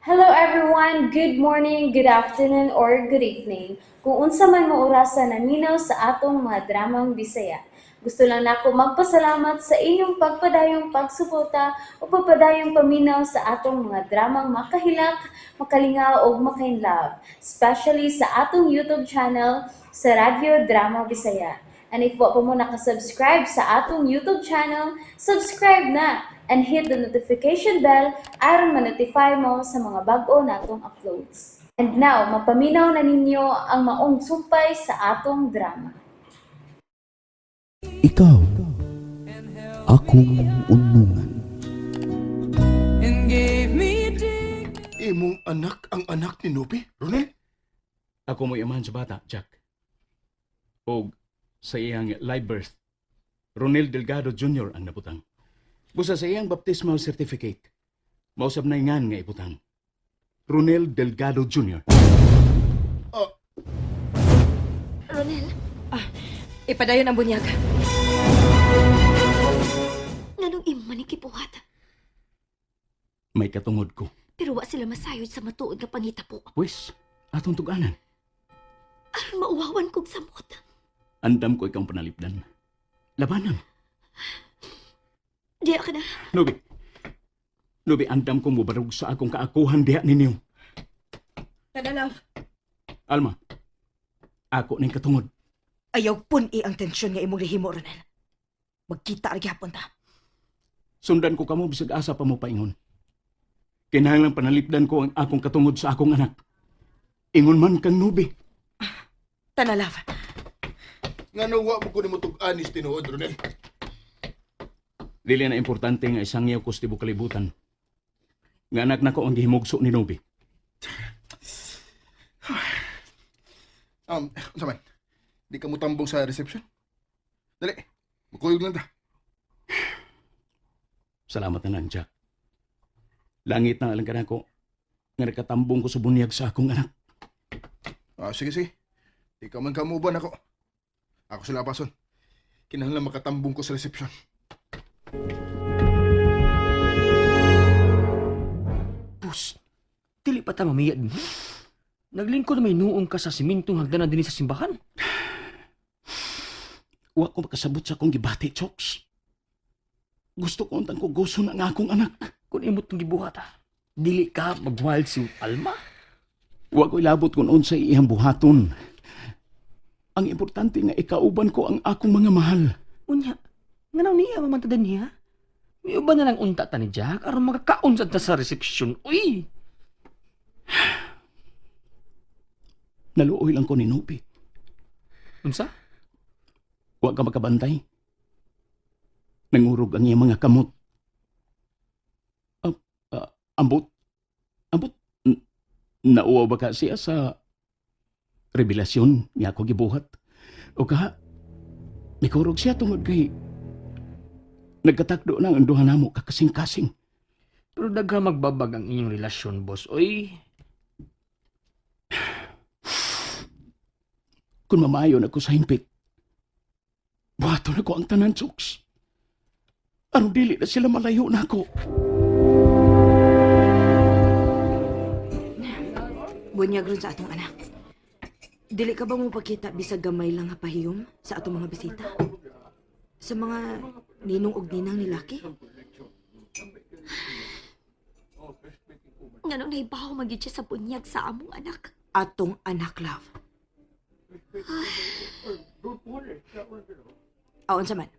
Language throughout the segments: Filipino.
Hello everyone, good morning, good afternoon, or good evening. Kung unsa man mo orasan naminaw sa atong mga dramang Bisaya. Gusto lang nako magpasalamat sa inyong pagpadayong pagsuporta o pagpadayong paminaw sa atong mga dramang makahilak, makalingaw o makainlove, especially sa atong YouTube channel sa Radyo Drama Bisaya. And if wa pa mo nakasubscribe sa atong YouTube channel, subscribe na and hit the notification bell aron ma-notify mo sa mga bag-o natong uploads. And now, mapaminaw na ninyo ang maong sumpay sa atong drama. Ikaw, akong unungan. And gave me dig. Imong anak ang anak ni Nobi, Ronel? Ako mo iman sa bata, Jack. O sa iyang live birth, Ronel Delgado Jr. ang naputang. Busa sa iyang baptismal certificate, mausab na ingan nga iputang. Ronel Delgado Jr. Ronel, ipadayon ang bunyag. Nganong imman ikibuhat? May katungod ko. Pero wa sila masayod sa matuod nga pangita po. Pwes, atong tuganan. Aron mauwawan kong samot. Andam ko ikang panalipdan. Labanan. Diya ka na. Nubi. Nubi, andam ko mubarog sa akong kaakuhan diha ninyo. Kadalav, Alma, ako ning katungod. ayaw pun ang tensyon nga imong rehimo, Ronel. Magkita rin hapon ta. Sundan ko kamo bisag asa pa mo paingon. Kinahanglang panalipdan ko ang akong katungod sa akong anak. Ingon man kang Nubi. Tanalav, Nga nawa mo ko ni mo tug-anis tinuod, Ronel. Dili na importante nga isang yaw ko sa tibuok kalibutan. Nga anak na ko ang gihimugso ni Nubi. Unsa man? Di ka mo tambong sa reception? Dali, makuyog lang ta. Salamat na lang, Jack. Langit na alang ka na ko nga nakatambong ko sa bunyag sa akong anak. Sige, sige. Di ka man kamuban ako. Ako sila pason. Kinahanglan makatambong ko sa reception. Pus, dili pa ta mamiyad mo. Naglingkod na may nuong ka sa simintong hagdanan din sa simbahan. Wa ko makasabot sa akong gibati, Chokes. Gusto ko untang ko gusto na nga akong anak. Kung imot tong gibuhat dili ka mag-wild si Alma. Wa ko ilabot kung unsa iyang buhaton. Ang importante nga ikauban ko ang akong mga mahal. Unya, nganaw niya mamantadan niya. May uban na lang unta ta ni Jack aron makakaon sa ta sa resepsyon. Uy! Naluoy lang ko ni Nubi. Unsa? Wa ka makabantay. Nangurog ang iyang mga kamot. Ambot. Nauwa ba ka siya sa revelasyon niya ako gibuhat? O ka, mikurog siya tungod kay nagkatakdo na ang duha namo kakasing-kasing. Pero dagha magbabag ang inyong relasyon, boss. Uy! Kung mamayon ako sa himpit, buhaton ako ang tanan, Chooks. Anong dili na sila malayo na ako? bunyag ron sa atong anak. Dili ka ba mo pagkita bisag gamay lang nga pahiyom sa atong mga bisita? Sa mga ninong og ninang ni Lucky? Nganong naibaho magid siya sa bunyag sa among anak. Atong anak, love. Aon sa man?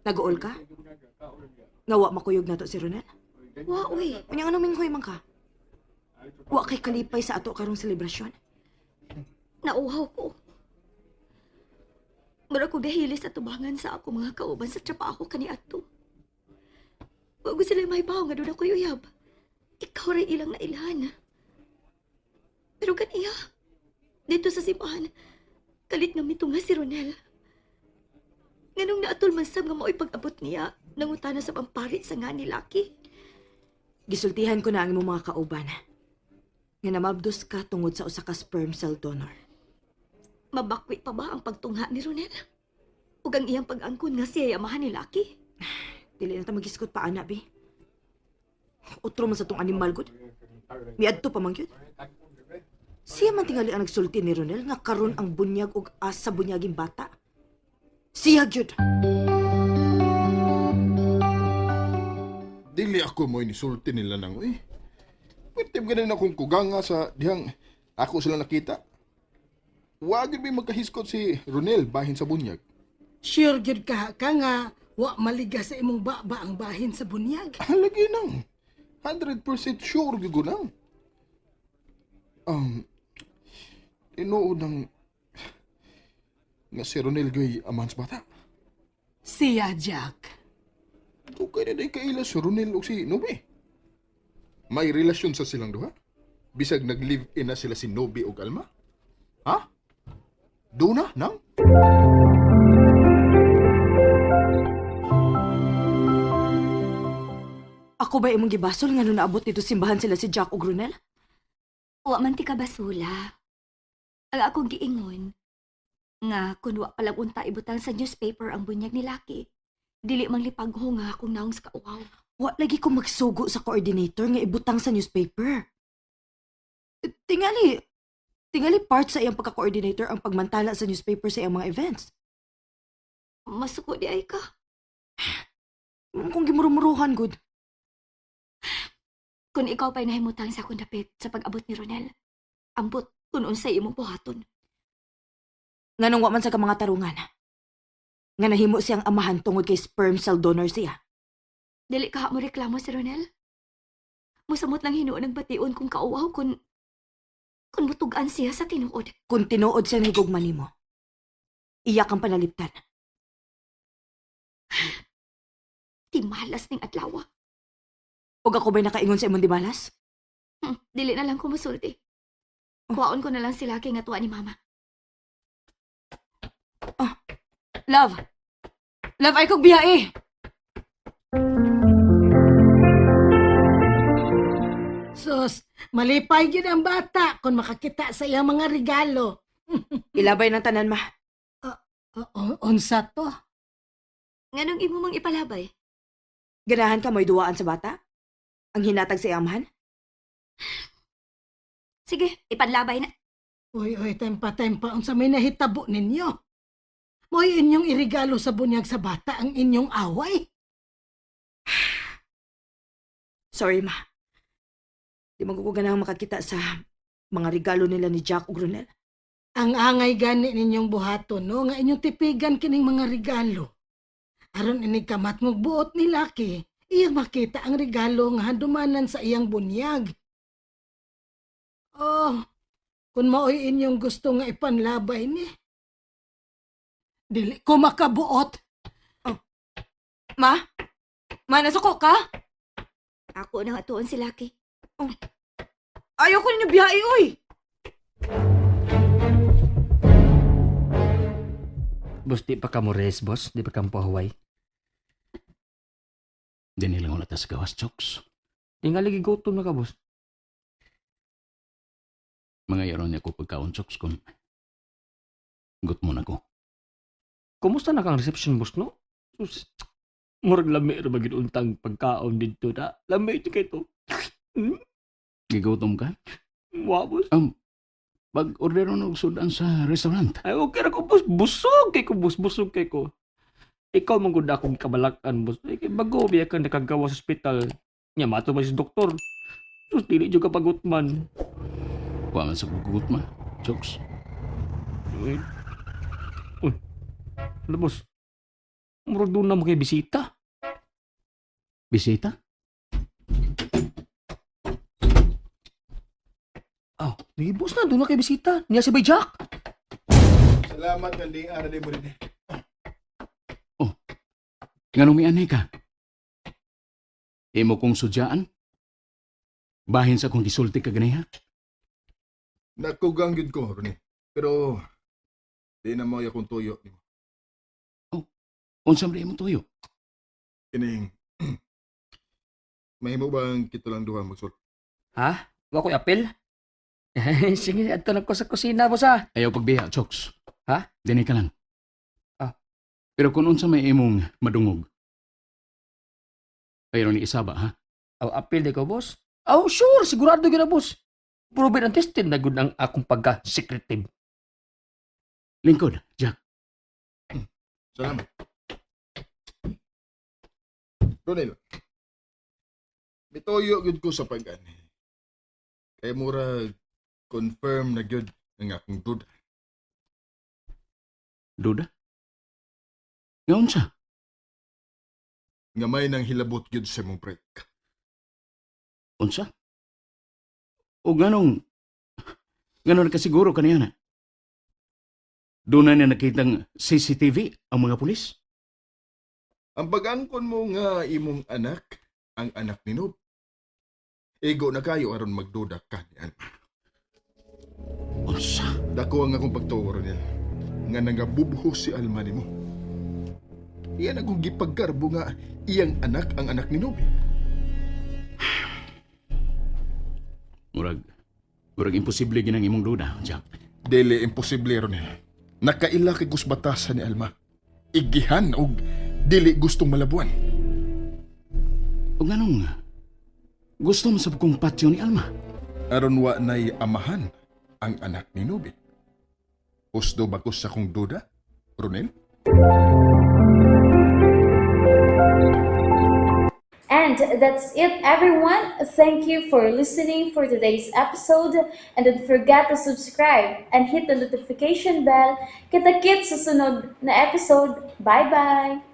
Nag-uol ka? Nga wa makuyog na to si Ronel? Wa, uy. Unya nga naming huy man ka? Wa kay kalipay sa ato karong selebrasyon? Nauhaw ko. Mura ko dahili sa tubangan sa ako mga kauban sa trabaho kani ato. Wag ko sila may baho nga doon ako uyab. Ikaw rin ilang na ilhan. Pero kaniya, dito sa simbahan, kalit nga mito nga si Ronel. Nganong naatol man sab nga mao'y pag-abot niya, nangutana sa pampari sa nga ni Lucky. Gisultihan ko na ang imong mga kauban. Nga namabdos ka tungod sa usa ka sperm cell donor. Mabakwi pa ba ang pagtungha ni Ronel? Ug ang iyang pag-angkon nga siya amahan ni Lucky? Dili na ta magiskot pa, ana, bi. Utro man sa tong animal gud. Miadto pa man gyud. Siya man tingali ang nagsulti ni Ronel nga karon ang bunyag ug asa bunyaging bata. Siya gyud. Dili ako mo inisulti nila nang uy. Pwede ganin akong kuganga sa dihang ako sila nakita. Wag may magkahiskot si Ronel bahin sa bunyag. Sure gyud ka nga wa maliga sa imong baba ang bahin sa bunyag. Halagi nang. 100% sure gyud ko nang. Tinuod ng nga si Ronel gay amans bata. Siya, Jack. Tukay na day kaila si Ronel o si Nobe. May relasyon sa silang duha? Bisag nag-live-in na sila si Nobe o Alma? Ha? Doon na, nang? Ako ba imong gibasol nga nung naabot dito simbahan sila si Jack ug Ronel? Wa man ti ka basula. Ang akong giingon, nga kung wa palang unta ibutang sa newspaper ang bunyag ni Lucky, dili man lipagho nga akong naong sa kauaw. Wa lagi ko magsugo sa coordinator nga ibutang sa newspaper. Tingali part sa iyang pagka-coordinator ang pagmantala sa newspaper sa iyang mga events. Masuko di ay ka. Kung gimurumuruhan, good. Kung ikaw pa'y nahimutang sa akong dapit sa pag-abot ni Ronel, ambot kung unsay imong buhaton. Nganong wa man sa ka mga tarungan. Nga nahimo siyang amahan tungod kay sperm cell donor siya. Dili ka mo reklamo si Ronel? Musamot lang hinuon ng bation kung kauaw kung mutugan siya sa tinuod. Kung tinuod siya ni gugman nimo, iyak ang panaliptan. Timalas ning adlaw. Og ako ba'y nakaingon sa imong dibalas? Dili na lang ko musulti. Kuwaon ko na lang sila kay nga tuwa ni Mama. Love! Love, ay kog biyae! Sus, malipay gyud ang bata kung makakita sa iyang mga regalo. Ilabay ng tanan, ma. Unsa to? Nganong imo mang ipalabay? Ganahan ka mo'y duwaan sa bata? Ang hinatag sa iyang amahan? Sige, ipanlabay na. Uy, tempa-tempa, unsa may nahitabo ninyo? Mo'y inyong irigalo sa bunyag sa bata ang inyong away. Sorry, ma. Di man ko ganang makakita sa mga regalo nila ni Jack ug Ronel. Ang angay gani ninyong buhaton, no? Nga inyong tipigan kining mga regalo. Aron inig kamat ng buot ni Lucky, iya makita ang regalo nga handumanan sa iyang bunyag. Oh, kung maoy inyong gusto nga ipanlabay ni, dili ko makabuot. Ma? Ma, nasuko ka? Ako na nga tuon si Lucky. Ayaw ko ninyo biyahe, uy! Boss, di pa ka mo res, boss? Di pa ka mo pahuway? Di nilang wala ta sa gawas, Chokes. Di nga lagi gutom na ka, boss. Mga yaron niya ko pagkaon, Chokes, kung gut mo na ko. Kumusta na kang reception, boss, no? Sus, murag lami na maging untang pagkaon dito na. Lami ito kayo to. Gigutom ka? Wa, boss. Pag-order ng sudan sa restaurant. Ay, okay na ko, boss. Busog kay ko, boss. Busog kay ko. Ikaw mong gud akong kabalakan, boss. Ay, kay bago, biya ka nakagawa sa hospital. Nya, mato ba si doktor? Sus, dili dyo kapagutman. Kuha man sa gugut ma, Chokes. Uy. Ano, boss? Murag doon na mo kay bisita. Bisita? Oh, di boss na, doon na kay bisita. Niya si Bay Jack. Salamat kanding ara di mo rin. Nga nung may anay ka? Imo kong sudyaan? Bahin sa kong gisulti ka ganiha? Nakugang yun ko, Ronel. Pero, di na mo akong tuyo. Unsam rin mo tuyo? Kining, mahimo bang kita lang duha magsul? Ha? Wa ko'y apel? Sige, ato na ko sa kusina, boss, ha? Ayaw pagbiya, Chokes. Ha? Dini ka lang. Ah. Pero kung unsa may imong madungog, ayaw ni isaba, ha? apil di ko, boss. Sure, sigurado gina, boss. Proven and tested na gud ang akong pagka-secretive. Lingkod, Jack. Salamat. Ronel, mitoyo gyud ko sa pag-ani. Kaya mura confirm na gyud ang akong duda. Duda? Ngayon siya? Nga may nang hilabot gyud sa mong break. Unsa? O ganon kasiguro kaniya na? Doon na nakitang CCTV ang mga pulis? Ang pag-angkon mo nga imong anak, ang anak ni Nob. Ego na kayo aron magduda ka ni Alma. Unsa? Dako ang akong pagtuwa niya. Nga nangabubho si Alma ni mo. Iyan akong gipagkarbo nga iyang anak ang anak ni Nob. Murag imposible ginang imong duda, Jack. Dili imposible Ronel. Nakaila kay gus batasan ni Alma. Igihan og dili gustong malabuan. O ganong gusto mo sa kong patyo ni Alma? Aron wa nay amahan ang anak ni Nobi. Husdo ba ko sa kong duda, Ronel? And that's it, everyone. Thank you for listening for today's episode. And don't forget to subscribe and hit the notification bell. Kita-kits sa sunod na episode. Bye-bye!